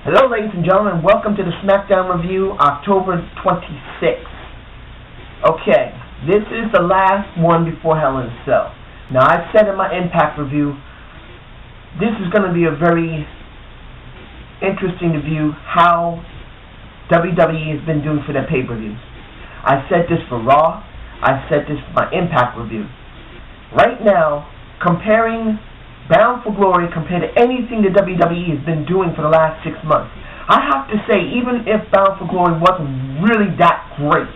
Hello, ladies and gentlemen. Welcome to the SmackDown review, October 26th. Okay, this is the last one before Hell in a Cell. Now, I said in my Impact review, this is going to be a very interesting review how WWE has been doing for their pay-per-views. I said this for Raw. I said this for my Impact review. Right now, comparing Bound for Glory compared to anything the WWE has been doing for the last 6 months, I have to say, even if Bound for Glory wasn't really that great,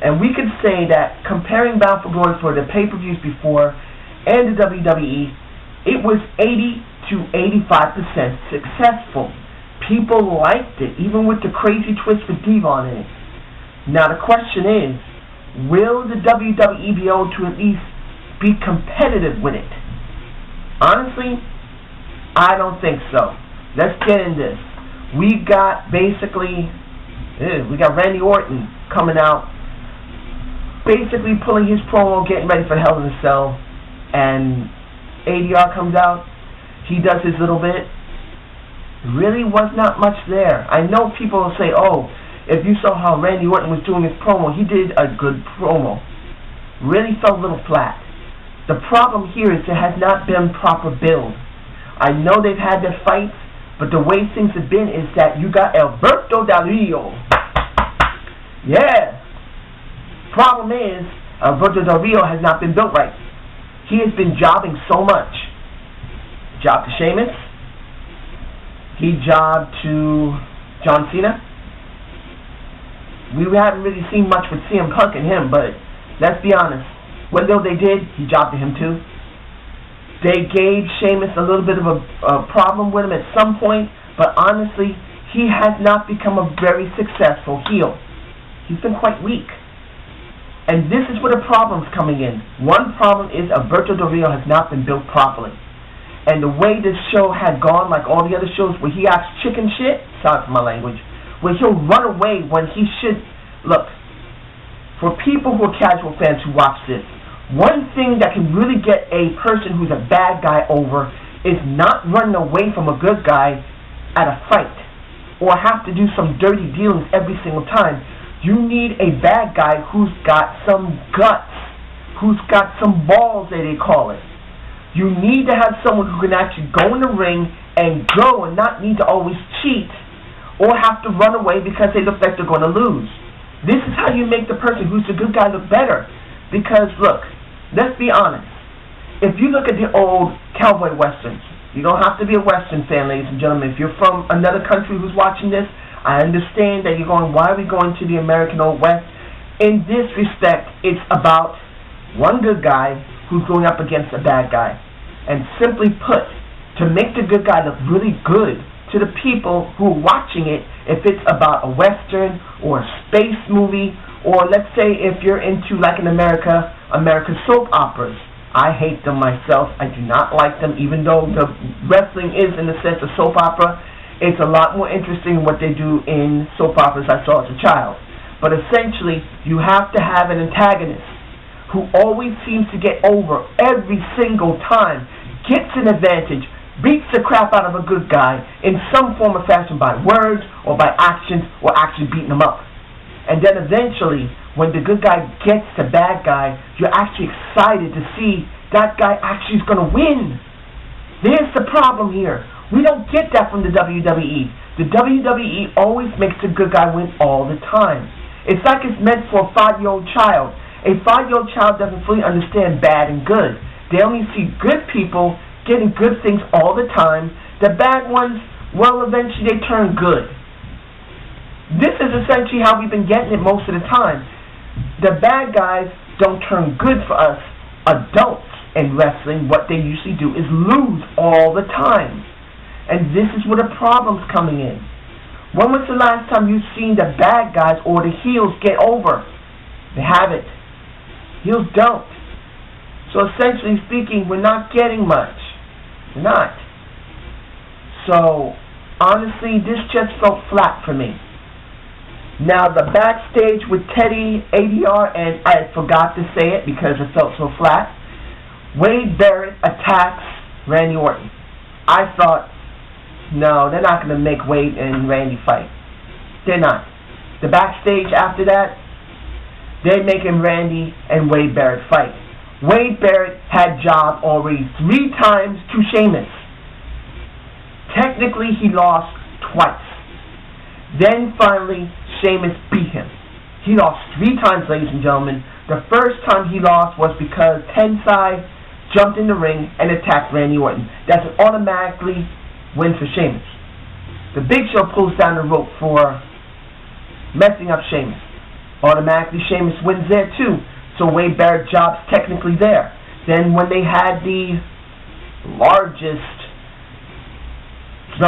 and we could say that comparing Bound for Glory for the pay-per-views before and the WWE, it was 80 to 85% successful. People liked it, even with the crazy twist with Devon in it. Now the question is, will the WWE be able to at least be competitive with it? Honestly, I don't think so. Let's get in this. We got Randy Orton coming out, basically pulling his promo, getting ready for Hell in a Cell, and ADR comes out. He does his little bit. Really was not much there. I know people will say, oh, if you saw how Randy Orton was doing his promo, he did a good promo. Really felt a little flat. The problem here is it has not been proper build. I know they've had their fights, but the way things have been is that you got Alberto Del Rio. Yeah. Problem is, Alberto Del Rio has not been built right. He has been jobbing so much. Job to Sheamus. He jobbed to John Cena. We haven't really seen much with CM Punk and him, but let's be honest. What little they did, he jobbed to him too. They gave Sheamus a little bit of a problem with him at some point, but honestly, he has not become a very successful heel. He's been quite weak. And this is where the problem's coming in. One problem is Alberto Del Rio has not been built properly. And the way this show had gone, like all the other shows, where he acts chicken shit, sorry for my language, where he'll run away when he should. Look, for people who are casual fans who watch this, one thing that can really get a person who's a bad guy over is not running away from a good guy at a fight or have to do some dirty dealings every single time. You need a bad guy who's got some guts, who's got some balls, they call it. You need to have someone who can actually go in the ring and go and not need to always cheat or have to run away because they look like they're going to lose. This is how you make the person who's the good guy look better. Because, look, let's be honest. If you look at the old cowboy westerns, you don't have to be a western fan, ladies and gentlemen. If you're from another country who's watching this, I understand that you're going, why are we going to the American Old West? In this respect, it's about one good guy who's going up against a bad guy. And simply put, to make the good guy look really good to the people who are watching it, if it's about a western or a space movie, or let's say if you're into, like in American soap operas. I hate them myself. I do not like them, even though the wrestling is in the sense of soap opera. It's a lot more interesting than what they do in soap operas I saw as a child. But essentially, you have to have an antagonist who always seems to get over every single time, gets an advantage, beats the crap out of a good guy in some form or fashion by words or by actions or actually beating him up. And then eventually, when the good guy gets the bad guy, you're actually excited to see that guy actually is going to win. There's the problem here. We don't get that from the WWE. The WWE always makes the good guy win all the time. It's like it's meant for a 5-year-old child. A 5-year-old child doesn't fully understand bad and good. They only see good people getting good things all the time. The bad ones, well, eventually they turn good. This is essentially how we've been getting it most of the time. The bad guys don't turn good for us adults in wrestling. What they usually do is lose all the time. And this is where the problem's coming in. When was the last time you've seen the bad guys or the heels get over? They haven't. Heels don't. So essentially speaking, we're not getting much. We're not. So, honestly, this just felt flat for me. Now, the backstage with Teddy, ADR, and I forgot to say it because it felt so flat. Wade Barrett attacks Randy Orton. I thought no, they're not going to make Wade and Randy fight. They're not. The backstage after that, they're making Randy and Wade Barrett fight. Wade Barrett had jobbed already 3 times to Sheamus. Technically, he lost twice. Then finally, Sheamus beat him. He lost 3 times, ladies and gentlemen. The first time he lost was because Tensai jumped in the ring and attacked Randy Orton. That's an automatically win for Sheamus. The Big Show pulls down the rope for messing up Sheamus. Automatically, Sheamus wins there too. So Wade Barrett jobs technically there. Then when they had the largest, I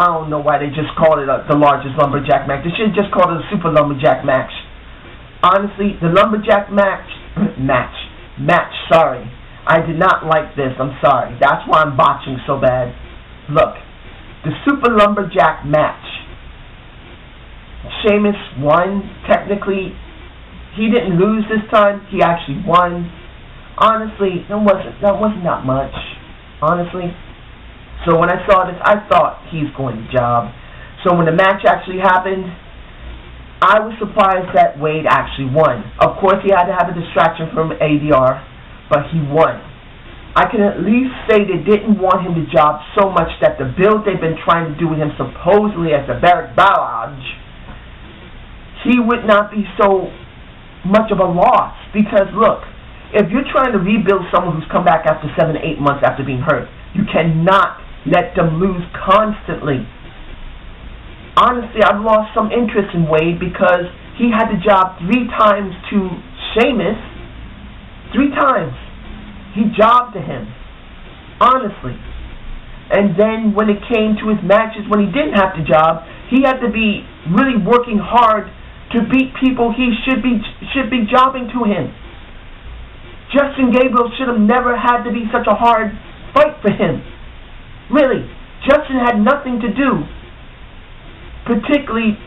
don't know why they just called it the largest lumberjack match. They should have just called it a super lumberjack match. Honestly, the lumberjack match, sorry. I did not like this, I'm sorry. That's why I'm botching so bad. Look, the super lumberjack match. Sheamus won, technically. He didn't lose this time, he actually won. Honestly, that wasn't that much. Honestly. So when I saw this, I thought he's going to job. So when the match actually happened, I was surprised that Wade actually won. Of course, he had to have a distraction from ADR, but he won. I can at least say they didn't want him to job so much that the build they've been trying to do with him supposedly as the Barrett Barrage, he would not be so much of a loss. Because look, if you're trying to rebuild someone who's come back after 7 to 8 months after being hurt, you cannot let them lose constantly. Honestly, I've lost some interest in Wade because he had to job 3 times to Sheamus. 3 times. He jobbed to him. Honestly. And then when it came to his matches when he didn't have to job, he had to be really working hard to beat people he should be jobbing to him. Justin Gabriel should have never had to be such a hard fight for him. Really, Justin had nothing to do. Particularly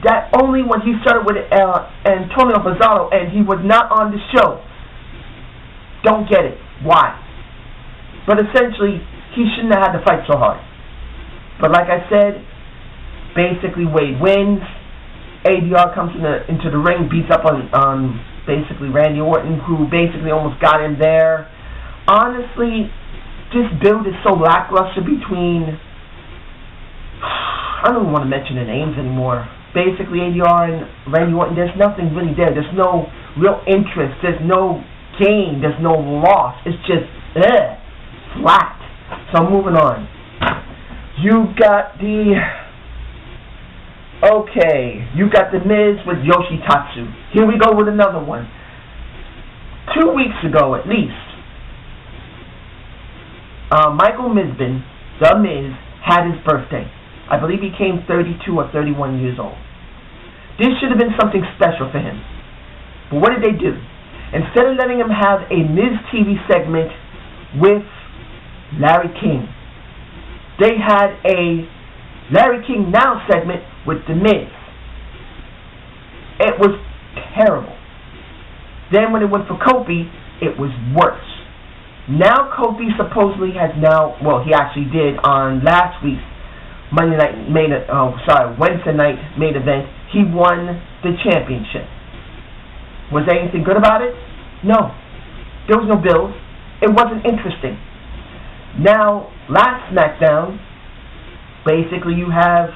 that only when he started with Antonio Pizarro and he was not on the show. Don't get it. Why? But essentially, he shouldn't have had to fight so hard. But like I said, basically Wade wins. ADR comes into the ring, beats up on basically Randy Orton, who basically almost got him there. Honestly, this build is so lackluster between, I don't want to mention the names anymore. Basically, ADR and Randy Orton, there's nothing really there. There's no real interest. There's no gain. There's no loss. It's just flat. So I'm moving on. You got the Miz with Yoshitatsu. Here we go with another one. 2 weeks ago, at least, Michael Misbin, The Miz, had his birthday. I believe he came 32 or 31 years old. This should have been something special for him. But what did they do? Instead of letting him have a Miz TV segment with Larry King, they had a Larry King Now segment with The Miz. It was terrible. Then when it went for Kofi, it was worse. Now Kofi supposedly has he actually did on last week's Wednesday night main event. He won the championship. Was there anything good about it? No. There was no build. It wasn't interesting. Now, last SmackDown, basically you have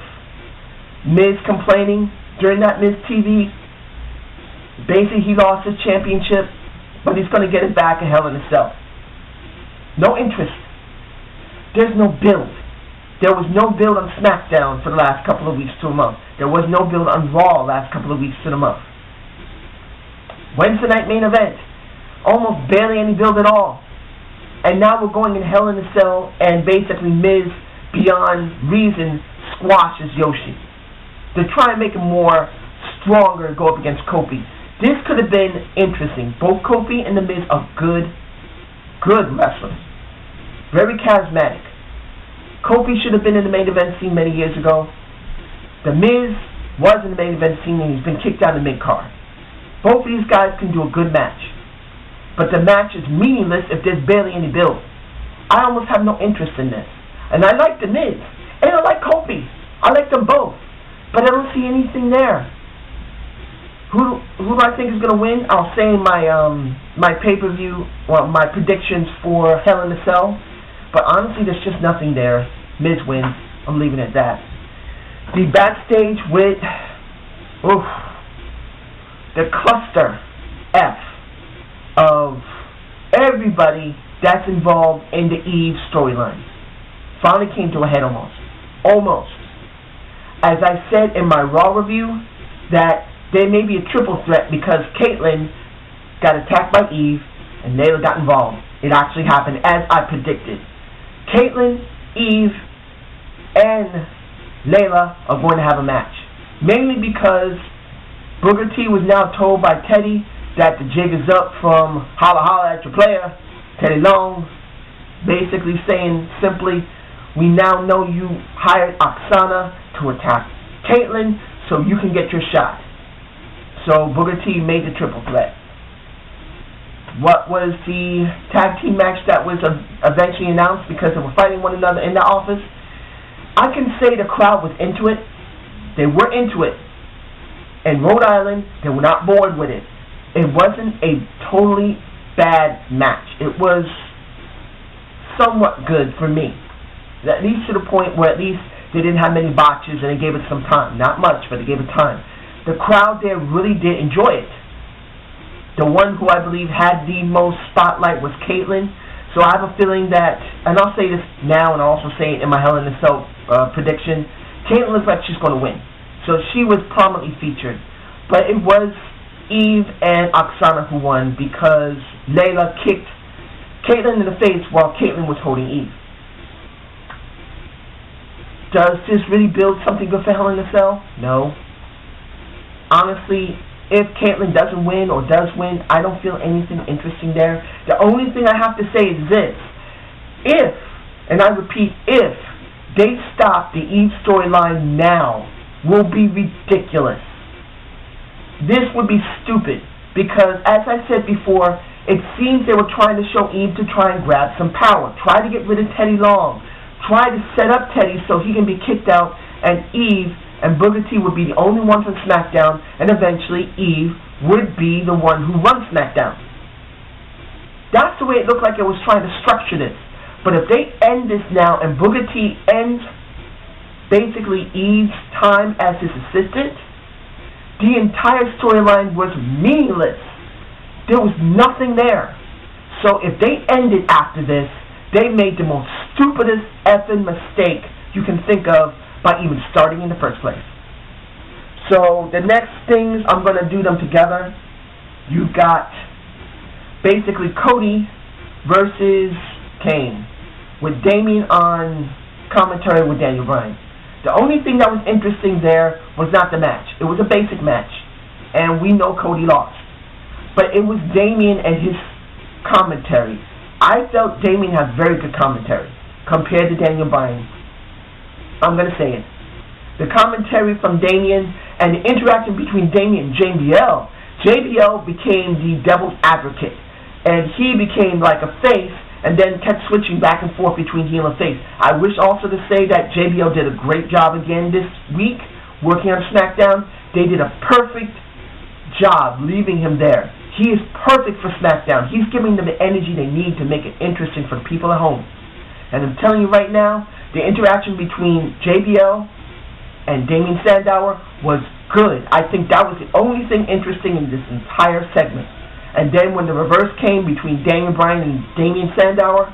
Miz complaining during that Miz TV. Basically he lost his championship, but he's going to get it back in Hell in a Cell. No interest. There's no build. There was no build on SmackDown for the last couple of weeks to a month. There was no build on Raw last couple of weeks to the month. Wednesday night main event. Almost barely any build at all. And now we're going in Hell in a Cell, and basically Miz, beyond reason, squashes Yoshi. To try and make him more stronger and go up against Kofi. This could have been interesting. Both Kofi and The Miz are good wrestlers. Very charismatic. Kofi should have been in the main event scene many years ago. The Miz was in the main event scene and he's been kicked out of the mid-card. Both of these guys can do a good match. But the match is meaningless if there's barely any build. I almost have no interest in this. And I like The Miz. And I like Kofi. I like them both. But I don't see anything there. Who do I think is going to win? I'll say my my pay-per-view, well, my predictions for Hell in a Cell. But honestly, there's just nothing there. Miz wins. I'm leaving it at that. The backstage with the cluster F of everybody that's involved in the Eve storyline finally came to a head almost. Almost. As I said in my Raw review, that there may be a triple threat because Caitlyn got attacked by Eve and Layla got involved. It actually happened as I predicted. Caitlyn, Eve, and Layla are going to have a match. Mainly because Booker T was now told by Teddy that the jig is up from holla holla at your player, Teddy Long, basically saying simply, we now know you hired Oksana to attack Caitlyn so you can get your shot. So Booker T made the triple threat. What was the tag team match that was eventually announced because they were fighting one another in the office? I can say the crowd was into it. They were into it. In Rhode Island, they were not bored with it. It wasn't a totally bad match. It was somewhat good for me. At least to the point where at least they didn't have many botches and they gave it some time. Not much, but they gave it time. The crowd there really did enjoy it. The one who I believe had the most spotlight was Caitlyn. So I have a feeling that, and I'll say this now and I'll also say it in my Hell in a Cell prediction, Caitlyn looks like she's going to win. So she was prominently featured. But it was Eve and Oksana who won because Layla kicked Caitlyn in the face while Caitlyn was holding Eve. Does this really build something good for Hell in a Cell? No. Honestly, if Caitlyn doesn't win or does win, I don't feel anything interesting there. The only thing I have to say is this. If, and I repeat, if they stop the Eve storyline now, will be ridiculous. This would be stupid because, as I said before, it seems they were trying to show Eve to try and grab some power. Try to get rid of Teddy Long. Try to set up Teddy so he can be kicked out, and Eve and Booker T would be the only one from SmackDown, and eventually Eve would be the one who runs SmackDown. That's the way it looked like it was trying to structure this. But if they end this now and Booker T ends basically Eve's time as his assistant, the entire storyline was meaningless. There was nothing there. So if they ended after this, they made the most stupidest effing mistake you can think of by even starting in the first place. So the next things, I'm going to do them together. You've got basically Cody versus Kane with Damien on commentary with Daniel Bryan. The only thing that was interesting there was not the match. It was a basic match, and we know Cody lost. But it was Damien and his commentary. I felt Damien had very good commentary compared to Daniel Bryan. I'm going to say it. The commentary from Damien and the interaction between Damien and JBL. JBL became the devil's advocate, and he became like a face and then kept switching back and forth between heel and face. I wish also to say that JBL did a great job again this week working on SmackDown. They did a perfect job leaving him there. He is perfect for SmackDown. He's giving them the energy they need to make it interesting for the people at home. And I'm telling you right now, the interaction between JBL and Damien Sandow was good. I think that was the only thing interesting in this entire segment. And then when the reverse came between Daniel Bryan and Damien Sandow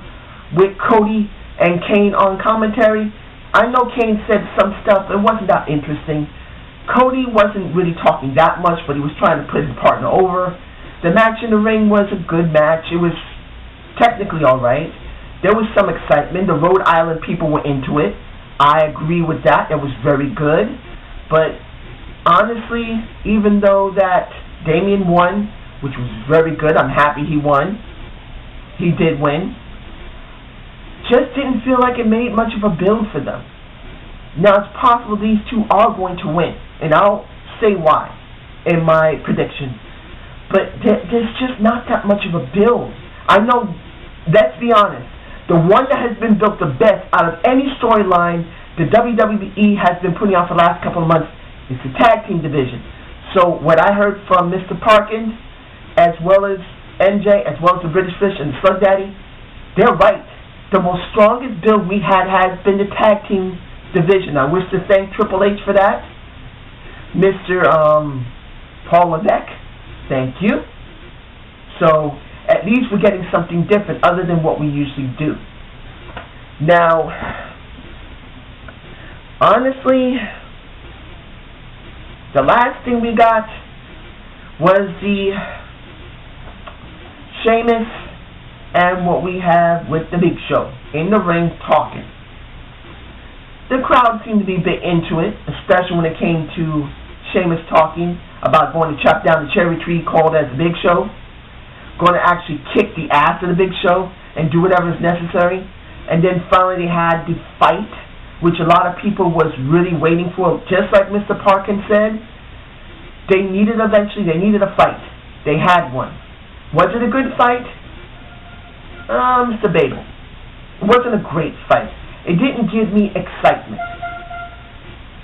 with Cody and Kane on commentary, I know Kane said some stuff, but it wasn't that interesting. Cody wasn't really talking that much, but he was trying to put his partner over. The match in the ring was a good match. It was technically alright. There was some excitement. The Rhode Island people were into it. I agree with that. It was very good. But honestly, even though that Damien won, which was very good, I'm happy he won. He did win. Just didn't feel like it made much of a build for them. Now, it's possible these two are going to win, and I'll say why in my prediction. But there's just not that much of a build. I know, let's be honest, The one that has been built the best out of any storyline the WWE has been putting out for the last couple of months is the tag team division. So what I heard from Mr. Parkins, as well as NJ, as well as the British Fish and the Slug Daddy, they're right. The most strongest build we had has been the tag team division. I wish to thank Triple H for that. Mr. Paul Levesque, thank you. So at least we're getting something different other than what we usually do. Now, honestly, the last thing we got was the Sheamus and what we have with the Big Show in the ring talking. The crowd seemed to be a bit into it, especially when it came to Sheamus talking about going to chop down the cherry tree called as the Big Show, going to actually kick the ass of the Big Show and do whatever is necessary. And then finally they had the fight, which a lot of people was really waiting for. Just like Mr. Parkins said, they needed a fight. They had one. Was it a good fight? It's debatable. It wasn't a great fight. It didn't give me excitement.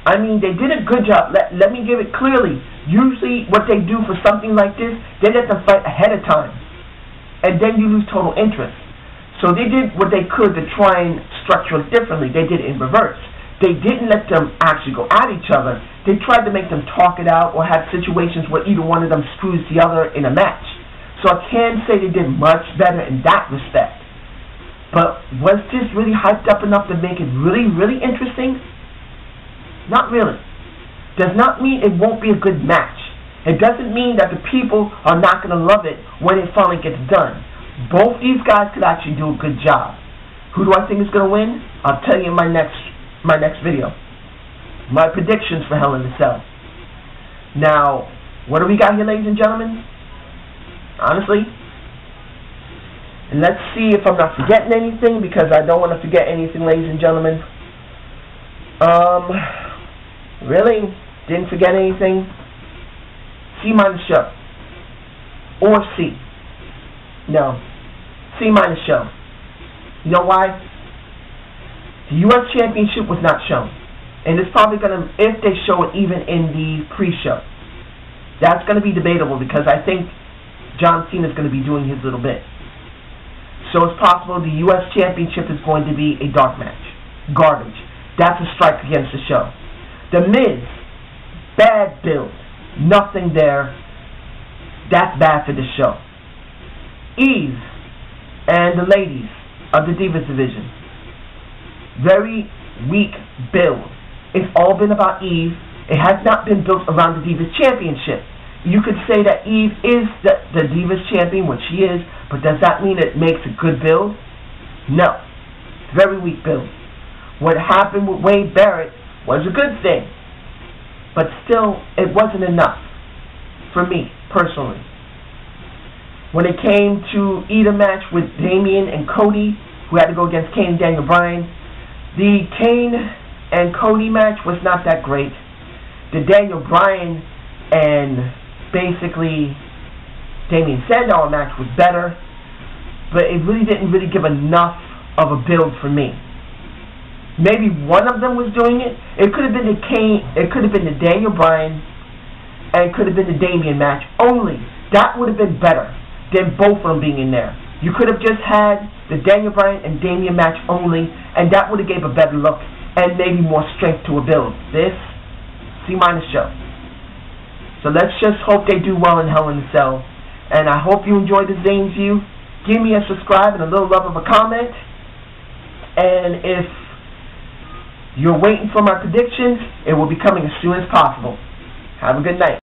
I mean, they did a good job. Let me give it clearly. Usually what they do for something like this, they let them fight ahead of time. And then you lose total interest. So they did what they could to try and structure it differently. They did it in reverse. They didn't let them actually go at each other. They tried to make them talk it out or have situations where either one of them screws the other in a match. So I can say they did much better in that respect. But was this really hyped up enough to make it really, really interesting? Not really. Does not mean it won't be a good match. It doesn't mean that the people are not going to love it when it finally gets done. Both these guys could actually do a good job. Who do I think is going to win? I'll tell you in my next video. My predictions for Hell in a Cell. Now, what do we got here, ladies and gentlemen? Honestly, and let's see if I'm not forgetting anything, because I don't want to forget anything, ladies and gentlemen. Really? Didn't forget anything? C- show. Or C. No. C- show. You know why? The U.S. Championship was not shown. And it's probably going to, if they show it even in the pre-show, that's going to be debatable, because I think John Cena is going to be doing his little bit. So it's possible the U.S. Championship is going to be a dark match. Garbage. That's a strike against the show. The Miz, bad build. Nothing there. That's bad for the show. Eve and the ladies of the Divas division, very weak build. It's all been about Eve. It has not been built around the Divas Championship. You could say that Eve is the Divas Champion, which she is, but does that mean it makes a good build? No. Very weak build. What happened with Wade Barrett was a good thing, but still, it wasn't enough for me, personally. When it came to either match with Damian and Cody, who had to go against Kane and Daniel Bryan, the Kane and Cody match was not that great. The Daniel Bryan and basically Damian Sandow match was better, but it really didn't give enough of a build for me. Maybe one of them was doing it. It could have been the Kane, it could have been the Daniel Bryan, and it could have been the Damian match only. That would have been better than both of them being in there. You could have just had the Daniel Bryan and Damian match only, and that would have gave a better look and maybe more strength to a build. This, C- show. So let's just hope they do well in Hell in a Cell. And I hope you enjoyed the Zane View. Give me a subscribe and a little love of a comment. And if you're waiting for my predictions, it will be coming as soon as possible. Have a good night.